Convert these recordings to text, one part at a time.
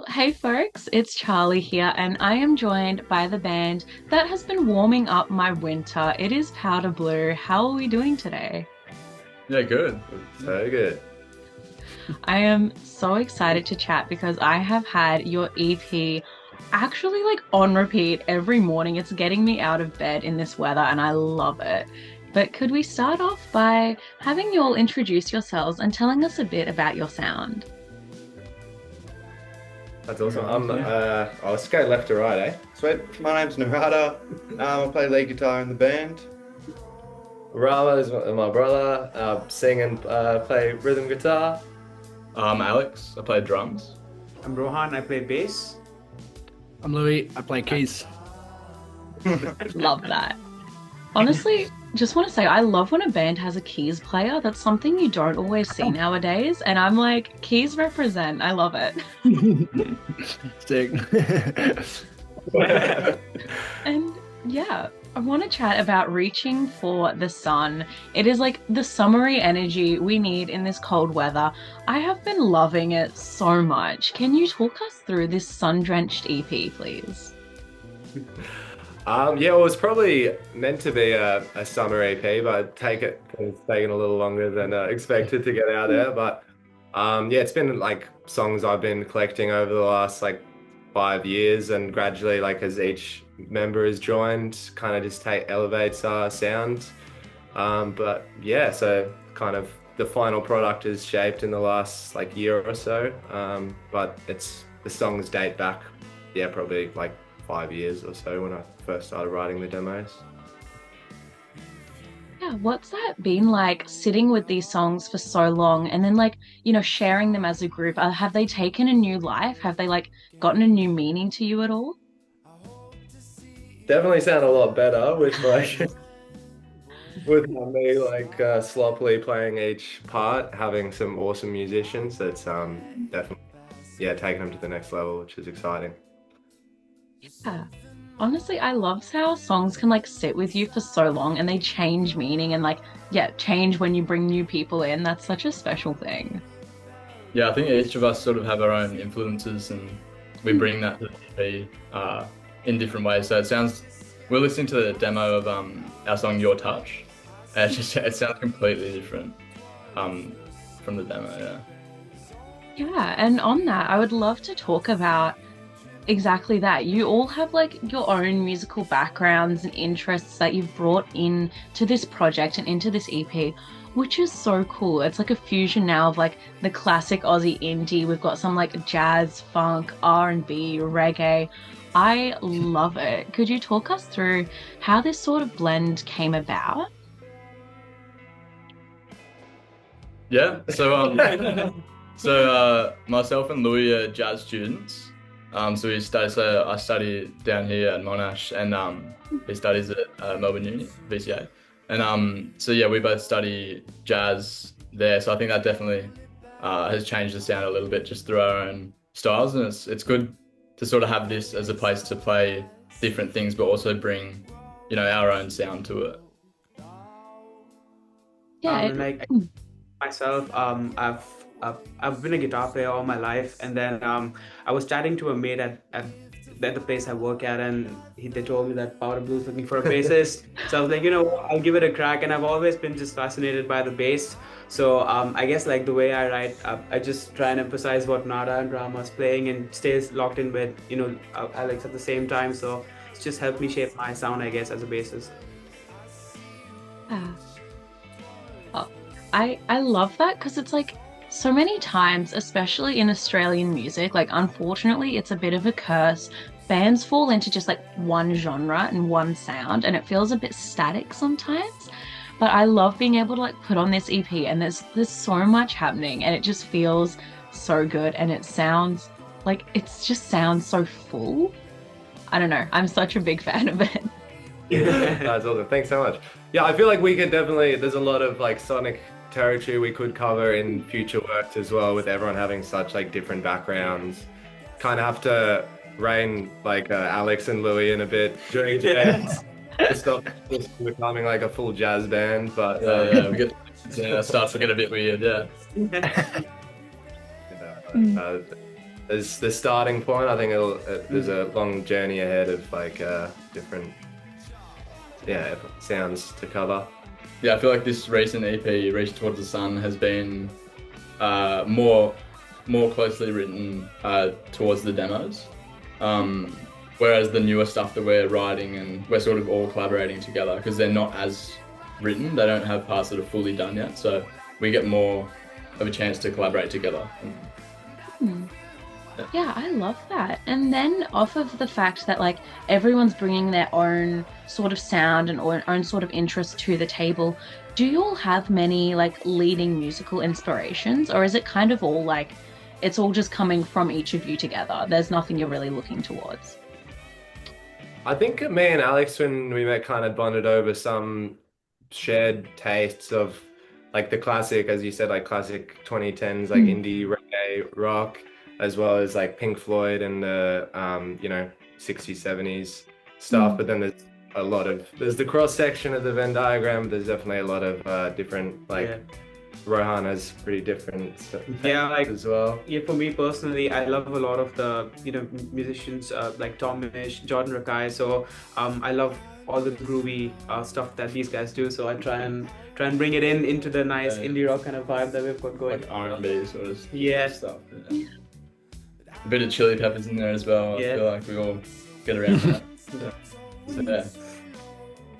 Hey folks, it's Charlie here, and I am joined by the band that has been warming up my winter. It is Powder Blue. How are we doing today? Yeah, good. So good. I am so excited to chat because I have had your EP actually like on repeat every morning. It's getting me out of bed in this weather, and I love it. But could we start off by having you all introduce yourselves and telling us a bit about your sound? That's awesome. I'll just go left to right, eh? Sweet. My name's Narada. I play lead guitar in the band. Rama is my brother. Sing and play rhythm guitar. I'm Alex. I play drums. I'm Rohan, I play bass. I'm Louis. I play keys. Love that. Honestly, just want to say I love when a band has a keys player. That's something you don't always see nowadays. And I'm like, keys represent. I love it. Sick. And yeah, I want to chat about reaching for the sun. It is like the summery energy we need in this cold weather. I have been loving it so much. Can you talk us through this sun-drenched EP, please? Yeah, well, it's probably meant to be a summer EP, but it's taken a little longer than expected to get out there. But yeah, it's been like songs I've been collecting over the last like 5 years, and gradually, like as each member has joined, kind of just elevates our sound. But yeah, so kind of the final product is shaped in the last like year or so. But the songs date back, yeah, probably like 5 years or so when I first started writing the demos. Yeah, what's that been like sitting with these songs for so long and then like, sharing them as a group? Have they taken a new life? Have they like gotten a new meaning to you at all? Definitely sound a lot better with like with me like sloppily playing each part, having some awesome musicians. That's definitely, yeah, taking them to the next level, which is exciting. Yeah. Honestly, I love how songs can like sit with you for so long and they change meaning and like, yeah, change when you bring new people in. That's such a special thing. Yeah, I think each of us sort of have our own influences and we bring that to the EP in different ways. So we're listening to the demo of our song Your Touch. And it sounds completely different from the demo, yeah. Yeah, and on that, I would love to talk about exactly that. You all have like your own musical backgrounds and interests that you've brought in to this project and into this EP, which is so cool. It's like a fusion now of like the classic Aussie indie. We've got some like jazz, funk, R&B, reggae. I love it. Could you talk us through how this sort of blend came about? Yeah, myself and Louis are jazz students. So I study down here at Monash, and he studies at Melbourne Uni, VCA. And so yeah, we both study jazz there. So I think that definitely has changed the sound a little bit just through our own styles, and it's good to sort of have this as a place to play different things, but also bring our own sound to it. Yeah, Like myself, I've been a guitar player all my life, and then I was chatting to a mate at the place I work at, and they told me that Powder Blue's looking for a bassist. So I was like, I'll give it a crack, and I've always been just fascinated by the bass. So I guess like the way I write, I just try and emphasize what Nada and Rama's playing and stays locked in with Alex at the same time. So it's just helped me shape my sound, I guess, as a bassist. yeah. Oh, I love that because it's like so many times, especially in Australian music, like unfortunately it's a bit of a curse. Bands fall into just like one genre and one sound, and it feels a bit static sometimes. But I love being able to like put on this EP and there's so much happening and it just feels so good and it sounds like just sounds so full. I don't know. I'm such a big fan of it. That's awesome. Thanks so much. Yeah, I feel like we could definitely, there's a lot of like sonic territory we could cover in future works as well, with everyone having such like different backgrounds. Kind of have to rein like Alex and Louis in a bit during jazz. Stop just becoming like a full jazz band, but It starts to get a bit weird, yeah. you know, as the starting point. I think there's a long journey ahead of like different sounds to cover. Yeah, I feel like this recent EP, Reach Towards the Sun, has been more closely written towards the demos. Whereas the newer stuff that we're writing and we're sort of all collaborating together because they're not as written, they don't have parts that are fully done yet. So we get more of a chance to collaborate together. Yeah, I love that. And then off of the fact that like everyone's bringing their own sort of sound and own sort of interest to the table, do you all have many like leading musical inspirations, or is it kind of all like it's all just coming from each of you together? There's nothing you're really looking towards. I think me and Alex, when we met, kind of bonded over some shared tastes of like the classic, as you said, like classic 2010s, like indie reggae rock, as well as like Pink Floyd and the 60s, 70s stuff. But then there's the cross section of the Venn diagram. There's definitely a lot of different Rohan has pretty different stuff like as well. Yeah, for me personally, I love a lot of the musicians like Tomish, Jordan Rakai. So I love all the groovy stuff that these guys do. So I try and bring it into the nice indie rock kind of vibe that we've got going. Like R&B sort of stuff. Yeah. A bit of Chili Peppers in there as well. Yeah. I feel like we all get around that.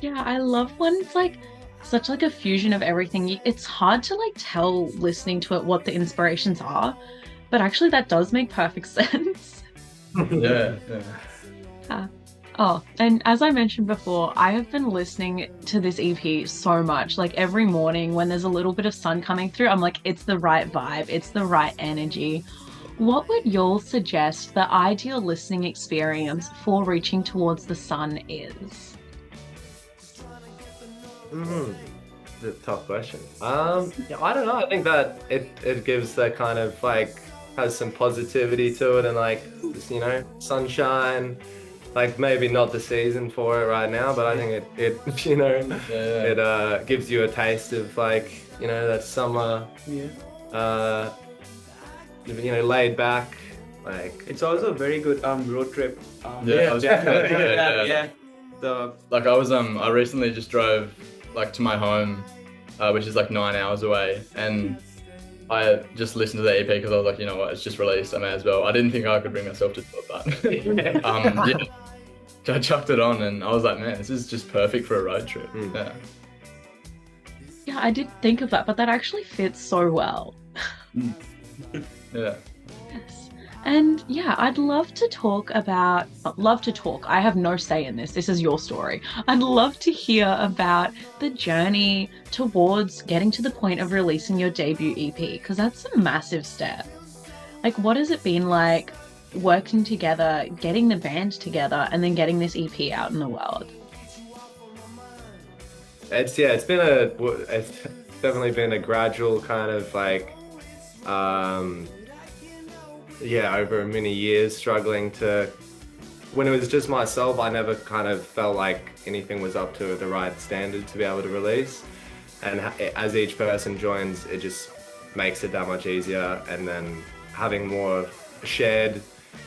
Yeah, I love when it's like such like a fusion of everything. It's hard to like tell listening to it what the inspirations are, but actually that does make perfect sense. Yeah. Oh, and as I mentioned before, I have been listening to this EP so much. Like every morning when there's a little bit of sun coming through, I'm like, it's the right vibe, it's the right energy. What would y'all suggest the ideal listening experience for Reaching Towards the Sun is? It's a tough question. I don't know. I think that it gives that kind of like has some positivity to it and like sunshine. Like maybe not the season for it right now, but I think it gives you a taste of like that summer. Yeah. Laid back. Like it's also a very good road trip. Yeah. Like I recently just drove like to my home, which is like 9 hours away, and I just listened to the EP because I was like, you know what, it's just released, I may as well. I didn't think I could bring myself to do that. I chucked it on and I was like, man, this is just perfect for a road trip. Yeah, I did think of that, but that actually fits so well. Yeah. Yes. And yeah, I'd love to talk. I have no say in this. This is your story. I'd love to hear about the journey towards getting to the point of releasing your debut EP, because that's a massive step. Like, what has it been like working together, getting the band together, and then getting this EP out in the world? It's definitely been a gradual kind of like over many years struggling to. When it was just myself, I never kind of felt like anything was up to the right standard to be able to release, and as each person joins, it just makes it that much easier. And then having more shared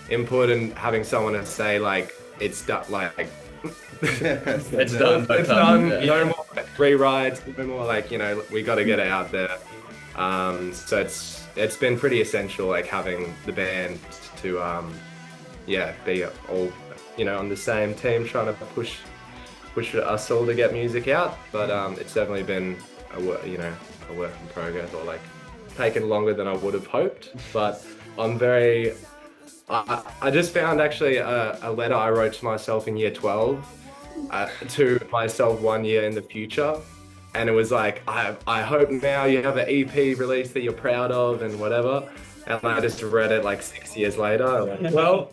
input and having someone to say like it's done, like it's done. No more rewrites, no more like we got to get it out there. So it's been pretty essential, like having the band to be all on the same team trying to push us all to get music out. But it's definitely been a work in progress, or like taken longer than I would have hoped. But I just found actually a letter I wrote to myself in year 12 to myself 1 year in the future. And it was like, I hope now you have an EP release that you're proud of and whatever. And I just read it like 6 years later. I'm like, well,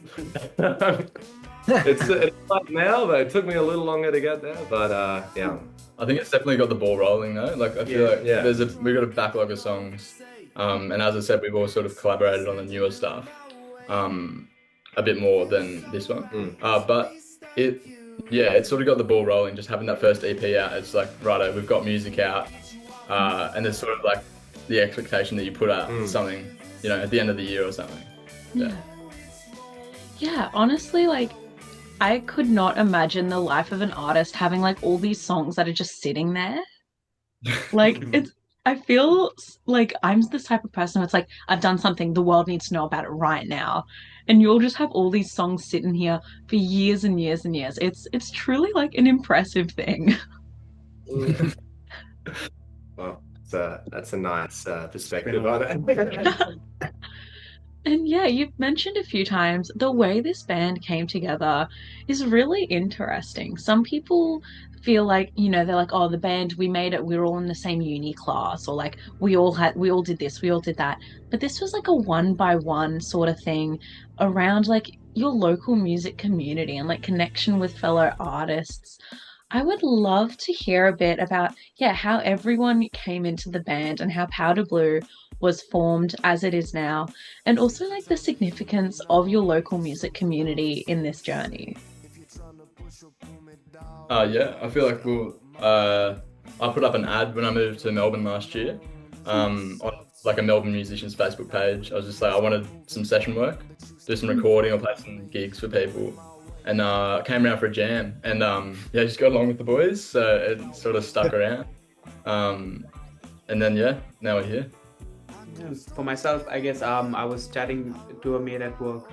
it's like now, but it took me a little longer to get there. But yeah. I think it's definitely got the ball rolling though. Like I feel like we've got a backlog of songs. And as I said, we've all sort of collaborated on the newer stuff a bit more than this one. But it's sort of got the ball rolling, just having that first EP out. It's like, righto, we've got music out, and there's sort of like the expectation that you put out something, at the end of the year or something. Yeah. Yeah, honestly, like I could not imagine the life of an artist having like all these songs that are just sitting there. Like it's I feel like I'm this type of person who it's like I've done something, the world needs to know about it right now. And you'll just have all these songs sitting here for years and years and years. It's truly like an impressive thing. Well, so that's a nice Been perspective a on while. it. And yeah, you've mentioned a few times the way this band came together is really interesting. Some people feel like, they're like, oh, the band, we made it, we were all in the same uni class, or like we all did this, we all did that. But this was like a one by one sort of thing around like your local music community and like connection with fellow artists. I would love to hear a bit about, yeah, how everyone came into the band and how Powder Blue was formed as it is now, and also like the significance of your local music community in this journey. Yeah, I feel like I put up an ad when I moved to Melbourne last year, on like a Melbourne musicians Facebook page. I was just like, I wanted some session work, do some recording or play some gigs for people, and came around for a jam, and yeah, just got along with the boys, so it sort of stuck around, and then yeah, now we're here. Yeah, for myself, I guess I was chatting to a mate at work.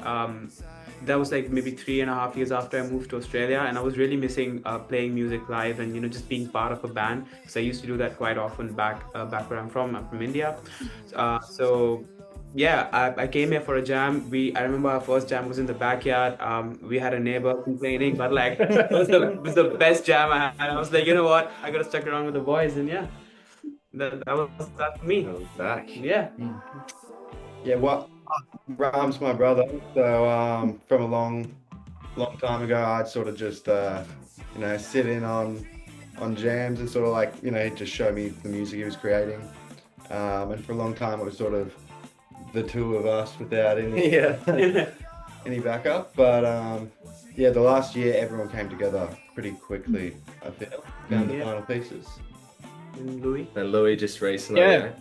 That was like maybe 3.5 years after I moved to Australia, and I was really missing playing music live and just being part of a band. So I used to do that quite often back where I'm from. I'm from India, so yeah, I came here for a jam. I remember our first jam was in the backyard. We had a neighbor complaining, but like it was the best jam I had. I was like, you know what, I gotta stuck around with the boys, and yeah, that was that for me. Back. Yeah. Yeah, well, Ram's my brother, so from a long time ago, I'd sort of just sit in on jams and sort of like he'd just show me the music he was creating, and for a long time it was sort of the two of us without any Yeah. any backup. But yeah, the last year everyone came together pretty quickly. I feel found the Yeah. final pieces. And Louis. And Louis just recently. Yeah.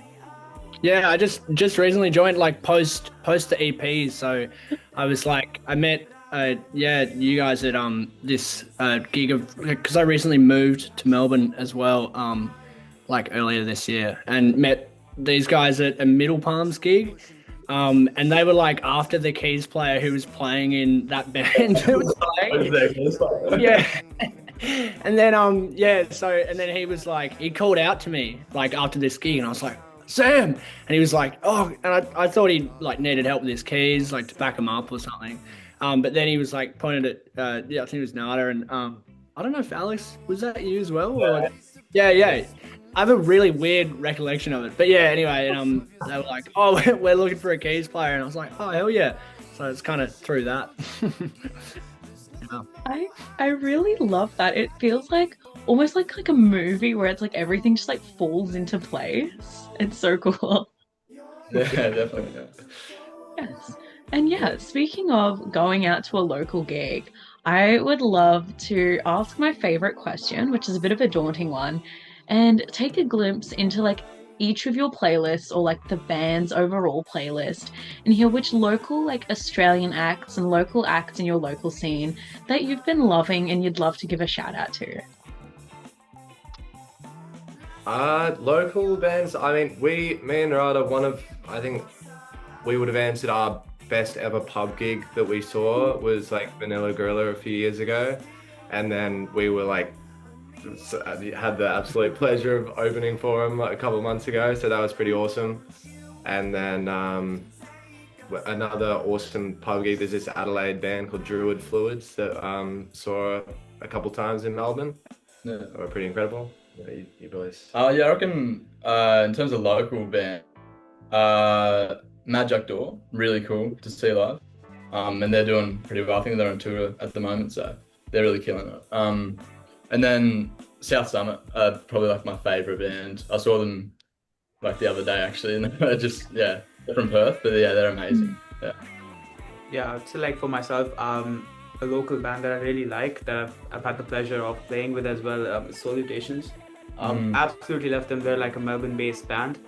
Yeah, I just recently joined like post the EP. So I was like, I met you guys at this gig of, because I recently moved to Melbourne as well, like earlier this year, and met these guys at a Middle Palms gig. And they were like after the keys player who was playing in that band who was playing. Yeah. And then and then he was like, he called out to me like after this gig, and I was like, Sam, and he was like, oh, and I thought he like needed help with his keys, like to back him up or something. But then he was like pointed at I think it was Nada, and I don't know if Alex, was that you as well? Or... Yeah. I have a really weird recollection of it, but yeah. Anyway, and they were like, oh, we're looking for a keys player, and I was like, oh hell yeah. So it's kind of through that. I really love that. It feels like almost like a movie where it's like everything just like falls into place. It's so cool. Yeah, definitely. Yeah. Yes. And yeah, speaking of going out to a local gig, I would love to ask my favorite question, which is a bit of a daunting one, and take a glimpse into like each of your playlists or like the band's overall playlist and hear which local like Australian acts and local acts in your local scene that you've been loving and you'd love to give a shout out to. Local bands. I mean, me and Rada, I think we would have answered our best ever pub gig that we saw was like Vanilla Gorilla a few years ago, and then we were like had the absolute pleasure of opening for him like a couple of months ago, so that was pretty awesome. And then another awesome pub gig, there's this Adelaide band called Druid Fluids that saw a couple times in Melbourne. Yeah. They were pretty incredible. You boys. Yeah, I reckon in terms of local band, Mad Jack Door, really cool to see live. And they're doing pretty well. I think they're on tour at the moment, so they're really killing it. And then South Summit, probably like my favourite band. I saw them like the other day actually, and they're just they're from Perth, but yeah, they're amazing. Yeah, so like for myself, a local band that I really like that I've had the pleasure of playing with as well, Salutations. Absolutely love them. They're like a Melbourne-based band.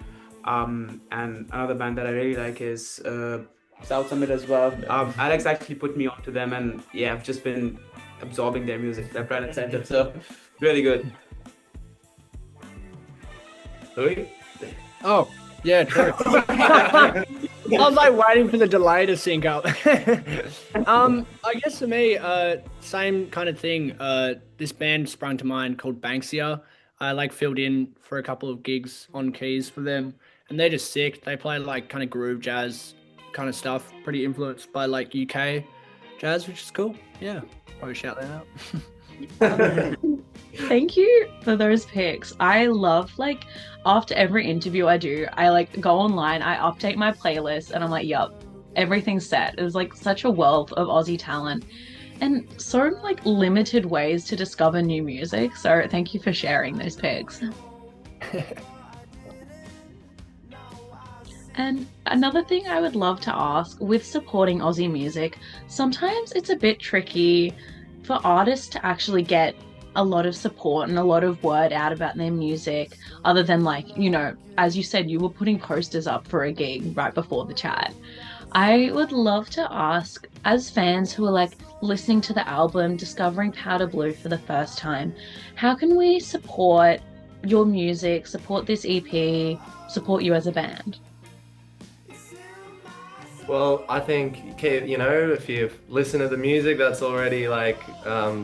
And another band that I really like is South Summit as well. Alex actually put me onto them, and yeah, I've just been absorbing their music left, right, and center. So really good. Louis? Oh, yeah, true. I was like waiting for the delay to sync up. I guess for me, same kind of thing. This band sprung to mind called Banksia. I like filled in for a couple of gigs on keys for them, and they're just sick. They play like kind of groove jazz kind of stuff, pretty influenced by like UK jazz, which is cool. Yeah, probably shout that out. Thank you for those picks. I love like after every interview I do, I like go online, I update my playlist, and I'm like, yup, everything's set. It was like such a wealth of Aussie talent and so like limited ways to discover new music. So thank you for sharing those picks. And another thing I would love to ask with supporting Aussie music, sometimes it's a bit tricky for artists to actually get a lot of support and a lot of word out about their music, other than like, you know, as you said, you were putting posters up for a gig right before the chat. I would love to ask, as fans who are like listening to the album, discovering Powder Blue for the first time, how can we support your music, support this EP, support you as a band? Well, I think, you know, if you've listened to the music, that's already like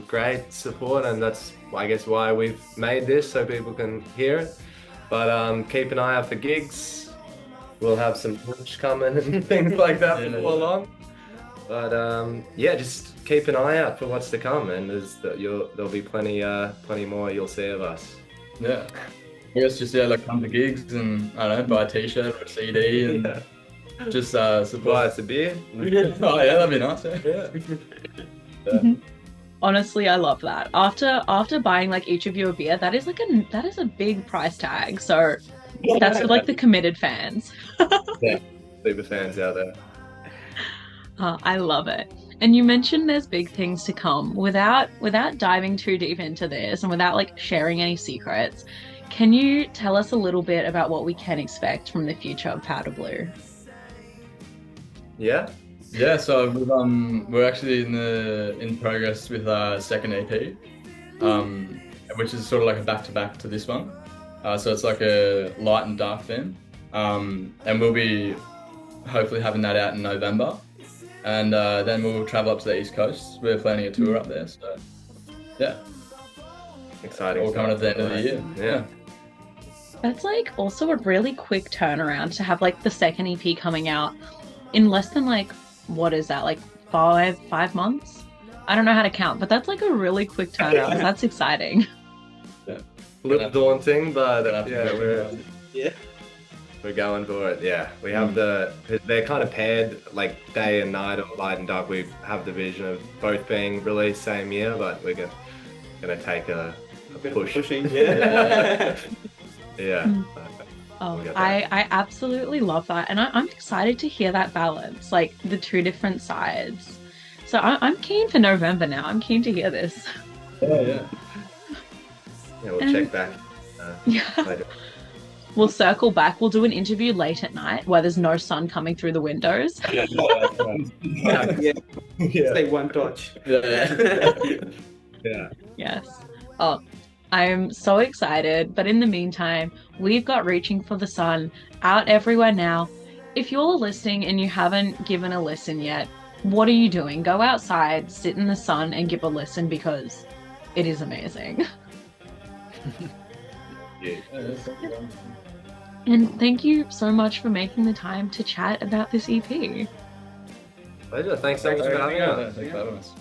great support, and that's, I guess, why we've made this so people can hear it. But keep an eye out for gigs. We'll have some merch coming and things like that before long. But yeah, just keep an eye out for what's to come, and there'll be plenty more you'll see of us. Yeah. I guess just like come to gigs and I don't know, buy a t-shirt or a CD and just support. Buy us a beer. Oh yeah, that'd be nice. Yeah. Honestly, I love that. After buying like each of you a beer, that is a big price tag. So that's for like the committed fans. Yeah, super fans out there. I love it. And you mentioned there's big things to come. Without diving too deep into this and without like sharing any secrets, can you tell us a little bit about what we can expect from the future of Powder Blue? Yeah. Yeah, so we're actually in progress with our second EP, which is sort of like a back-to-back to this one. So it's like a light and dark theme, and we'll be hopefully having that out in November, and then we'll travel up to the East Coast. We're planning a tour up there, so yeah, Exciting. all coming at the end of the year. Yeah. That's like also a really quick turnaround to have like the second EP coming out in less than like, what is that, like 5 months? I don't know how to count, but that's like a really quick turnaround. That's exciting. A little daunting, but Yeah. we're going for it. Yeah, we have they're kind of paired like day and night or light and dark. We have the vision of both being released same year, but we're gonna take a push. Pushing. Yeah. Yeah. Oh, We'll get I absolutely love that. And I'm excited to hear that balance, like the two different sides. So I'm keen for November now. I'm keen to hear this. Yeah. Yeah, we'll check back Yeah. later. We'll circle back. We'll do an interview late at night where there's no sun coming through the windows. Yeah. It's like one touch. Yeah. Yes. Oh, I'm so excited. But in the meantime, we've got Reaching for the Sun out everywhere now. If you're listening and you haven't given a listen yet, what are you doing? Go outside, sit in the sun, and give a listen because it is amazing. And thank you so much for making the time to chat about this EP. Pleasure. Thanks so much for having us. Thanks for having us.